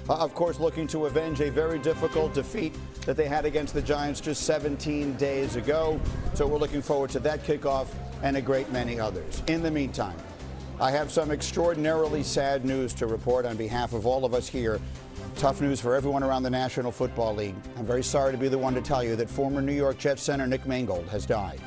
Of course, looking to avenge a very difficult defeat that they had against the Giants just 17 days ago. So we're looking forward to that kickoff and a great many others. In the meantime, I have some extraordinarily sad news to report on behalf of all of us here. Tough news for everyone around the National Football League. I'm very sorry to be the one to tell you that former New York Jets center Nick Mangold has died.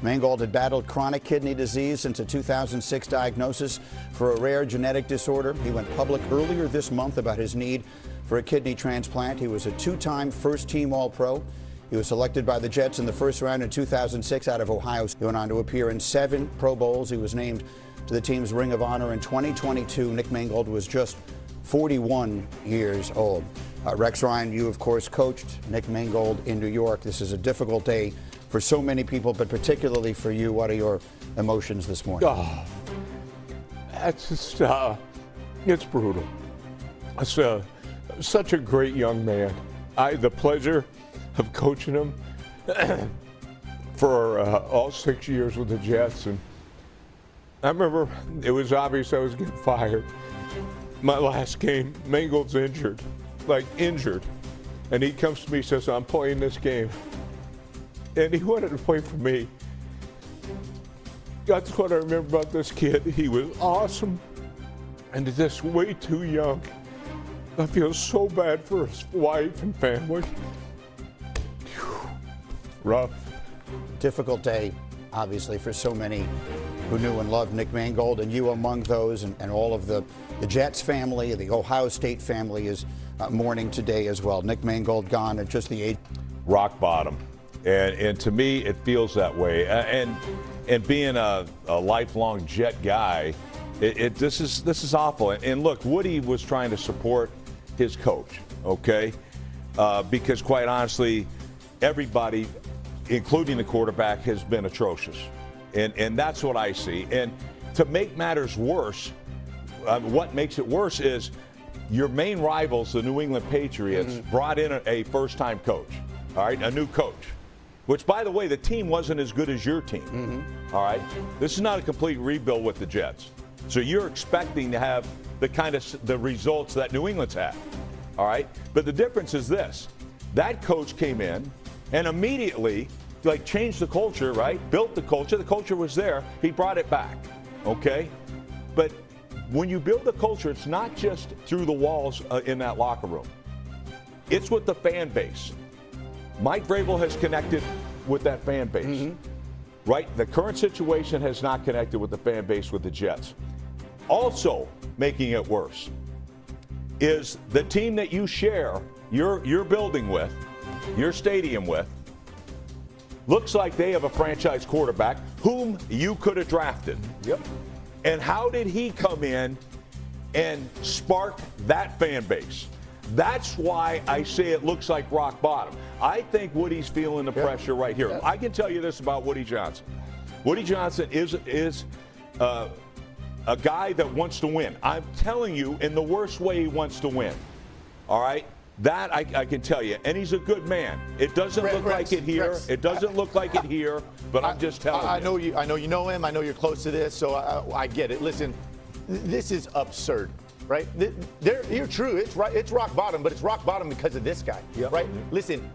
Mangold had battled chronic kidney disease since a 2006 diagnosis for a rare genetic disorder. He went public earlier this month about his need for a kidney transplant. He was a two-time first-team All-Pro. He was selected by the Jets in the first round in 2006 out of Ohio. He went on to appear in 7 Pro Bowls. He was named to the team's Ring of Honor in 2022. Nick Mangold was just 41 years old. Rex Ryan, you, of course, coached Nick Mangold in New York. This is a difficult day for so many people, but particularly for you. What are your emotions this morning? Oh, that's just, it's brutal. It's such a great young man. I had the pleasure of coaching him for all 6 years with the Jets. And I remember it was obvious I was getting fired. My last game, Mangold's injured. And he comes to me and says, I'm playing this game. And he wanted to play for me. That's what I remember about this kid. He was awesome and just way too young. I feel so bad for his wife and family. Whew. Rough. Difficult day, obviously, for so many who knew and loved Nick Mangold, and you among those, and all of the Jets family, the Ohio State family is mourning today as well. Nick Mangold gone at just the age. Rock bottom. And to me, it feels that way. And being a lifelong Jet guy, this is awful. And look, Woody was trying to support his coach, okay? Because quite honestly, everybody, including the quarterback, has been atrocious. And that's what I see. And to make matters worse, what makes it worse is your main rivals, the New England Patriots, brought in a first-time coach, all right, a new coach. Which, by the way, the team wasn't as good as your team. All right? This is not a complete rebuild with the Jets. So you're expecting to have the results that New England's had. All right? But the difference is this. That coach came in and immediately, changed the culture, right? Built the culture. The culture was there. He brought it back. Okay? But when you build a culture, it's not just through the walls in that locker room. It's with the fan base. Mike Vrabel has connected with that fan base, right? The current situation has not connected with the fan base with the Jets. Also making it worse is the team that you share your building with, your stadium with, looks like they have a franchise quarterback whom you could have drafted. Yep. And how did he come in and spark that fan base? That's why I say it looks like rock bottom. I think Woody's feeling the pressure right here. I can tell you this about Woody Johnson. Woody Johnson is a guy that wants to win. I'm telling you, in the worst way, he wants to win. All right? That I can tell you. And he's a good man. It doesn't look like it here. It doesn't look like it here, but I'm just telling you. I know you know him. I know you're close to this, so I get it. Listen, this is absurd. Right? You're true. It's right. It's rock bottom, but it's rock bottom because of this guy. Yep. Right? Listen,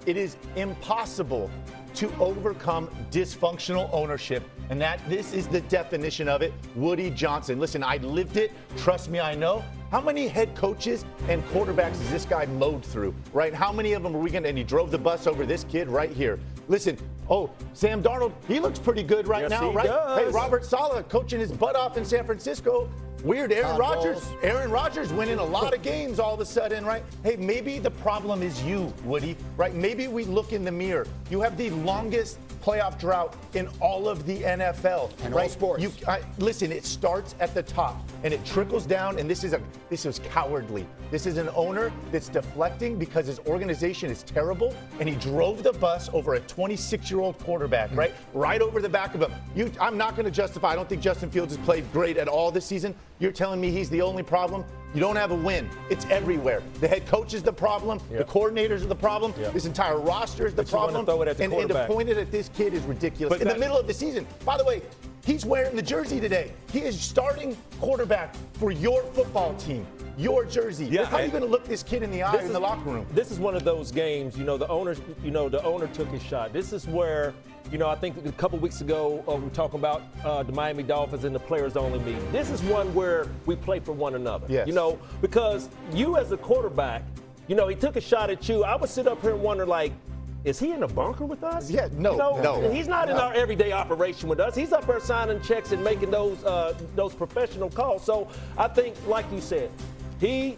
it is impossible to overcome dysfunctional ownership, and this is the definition of it. Woody Johnson. Listen, I lived it. Trust me, I know. How many head coaches and quarterbacks has this guy mowed through? Right? How many of them are we going to? And he drove the bus over this kid right here. Listen. Oh, Sam Darnold. He looks pretty good right now, right? Does. Hey, Robert Saleh coaching his butt off in San Francisco. Weird. Aaron Rodgers winning a lot of games all of a sudden, right? Hey, maybe the problem is you, Woody, right? Maybe we look in the mirror. You have the longest playoff drought in all of the NFL, and right? all sports. Listen, it starts at the top and it trickles down, and this is cowardly. This is an owner that's deflecting because his organization is terrible, and he drove the bus over a 26-year-old quarterback, right over the back of him. I'm not going to justify. I don't think Justin Fields has played great at all this season. You're telling me he's the only problem? You don't have a win. It's everywhere. The head coach is the problem. The coordinators are the problem. This entire roster is the problem. Throw it at the and to point it at this kid is ridiculous. In the middle of the season. By the way, He's wearing the jersey today. He is starting quarterback for your football team. Your jersey. Yeah, How are you going to look this kid in the eye in the locker room? This is one of those games, the owner took his shot. This is where, I think a couple weeks ago we were talking about the Miami Dolphins and the players only meeting. This is one where we play for one another. Yes. Because you as a quarterback, he took a shot at you. I would sit up here and wonder, like, is he in a bunker with us? Yeah, no. He's not in our everyday operation with us. He's up there signing checks and making those professional calls. So I think, like you said, he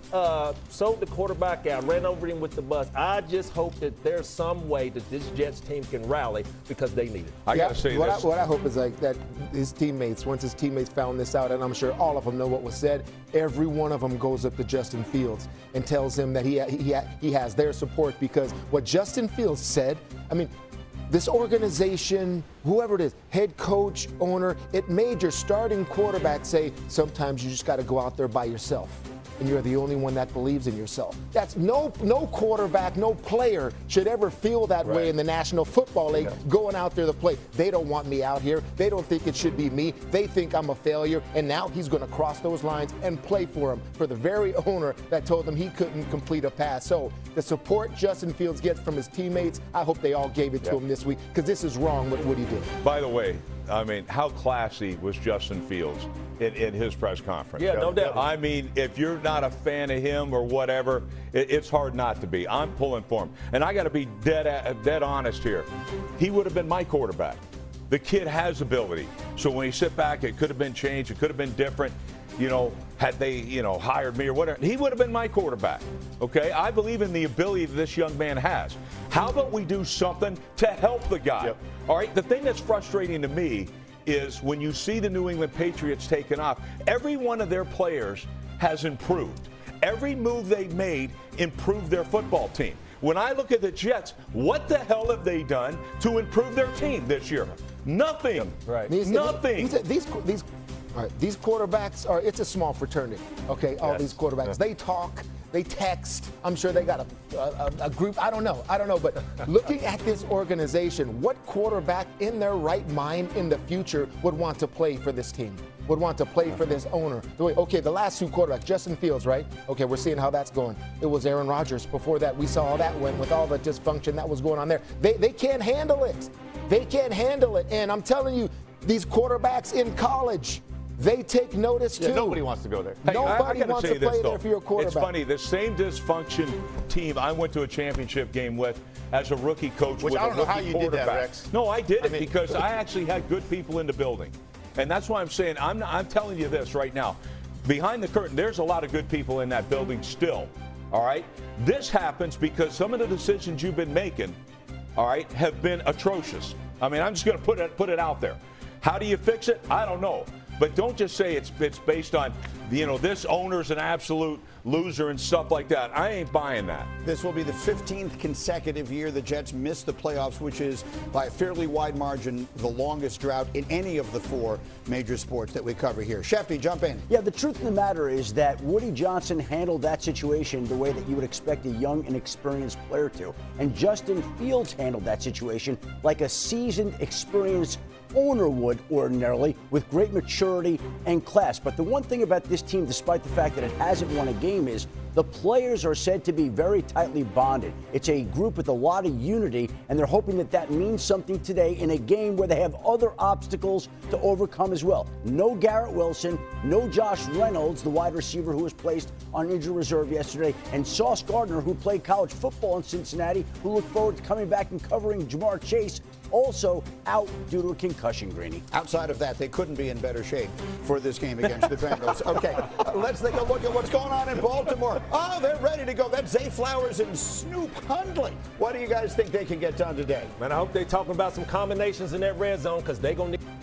sold the quarterback out, ran over him with the bus. I just hope that there's some way that this Jets team can rally because they need it. I got to say this. What I hope is that his teammates, once his teammates found this out, and I'm sure all of them know what was said, every one of them goes up to Justin Fields and tells him that he has their support, because what Justin Fields said, this organization, whoever it is, head coach, owner, it made your starting quarterback say, sometimes you just got to go out there by yourself. And you're the only one that believes in yourself. That's no quarterback, no player should ever feel that way in the National Football League going out there to play. They don't want me out here. They don't think it should be me. They think I'm a failure. And now he's going to cross those lines and play for him, for the very owner that told him he couldn't complete a pass. So the support Justin Fields gets from his teammates, I hope they all gave it to him this week, because this is wrong with what he did. By the way, how classy was Justin Fields in his press conference? Yeah, no doubt. If you're not a fan of him or whatever, it's hard not to be. I'm pulling for him. And I got to be dead honest here. He would have been my quarterback. The kid has ability. So when you sit back, it could have been changed. It could have been different. Had they, hired me or whatever, he would have been my quarterback. Okay? I believe in the ability that this young man has. How about we do something to help the guy? Yep. All right? The thing that's frustrating to me is when you see the New England Patriots taking off, every one of their players has improved. Every move they made improved their football team. When I look at the Jets, what the hell have they done to improve their team this year? Nothing. Right. Nothing. These quarterbacks it's a small fraternity, okay? All these quarterbacks, they talk, they text. I'm sure they got a group. I don't know. But looking at this organization, what quarterback in their right mind in the future would want to play for this team? Would want to play for this owner? Okay, the last two quarterbacks, Justin Fields, right? Okay, we're seeing how that's going. It was Aaron Rodgers. Before that, we saw how that went with all the dysfunction that was going on there. They can't handle it. They can't handle it. And I'm telling you, these quarterbacks in college, they take notice too. Nobody wants to go there. Nobody wants to play there for your quarterback. It's funny, the same dysfunction team I went to a championship game with as a rookie coach with a rookie quarterback. I don't know how you did that, Rex. No, I did it because I actually had good people in the building. And that's why I'm saying, I'm telling you this right now. Behind the curtain, there's a lot of good people in that building still. All right? This happens because some of the decisions you've been making, all right, have been atrocious. I'm just going to put it out there. How do you fix it? I don't know. But don't just say it's based on, this owner's an absolute loser and stuff like that. I ain't buying that. This will be the 15th consecutive year the Jets missed the playoffs, which is by a fairly wide margin the longest drought in any of the four major sports that we cover here. Shefty, jump in. Yeah, the truth of the matter is that Woody Johnson handled that situation the way that you would expect a young and experienced player to. And Justin Fields handled that situation like a seasoned, experienced owner would ordinarily, with great maturity and class. But the one thing about this team, despite the fact that it hasn't won a game, is the players are said to be very tightly bonded. It's a group with a lot of unity, and they're hoping that that means something today in a game where they have other obstacles to overcome as well. No Garrett Wilson, no Josh Reynolds, the wide receiver who was placed on injury reserve yesterday, and Sauce Gardner, who played college football in Cincinnati, who look forward to coming back and covering Jamar Chase, also out due to a concussion, Greeny. Outside of that, they couldn't be in better shape for this game against the Bengals. Okay, let's take a look at what's going on in Baltimore. Oh, they're ready to go. That's Zay Flowers and Snoop Hundley. What do you guys think they can get done today? Man, I hope they're talking about some combinations in that red zone, because they're going to need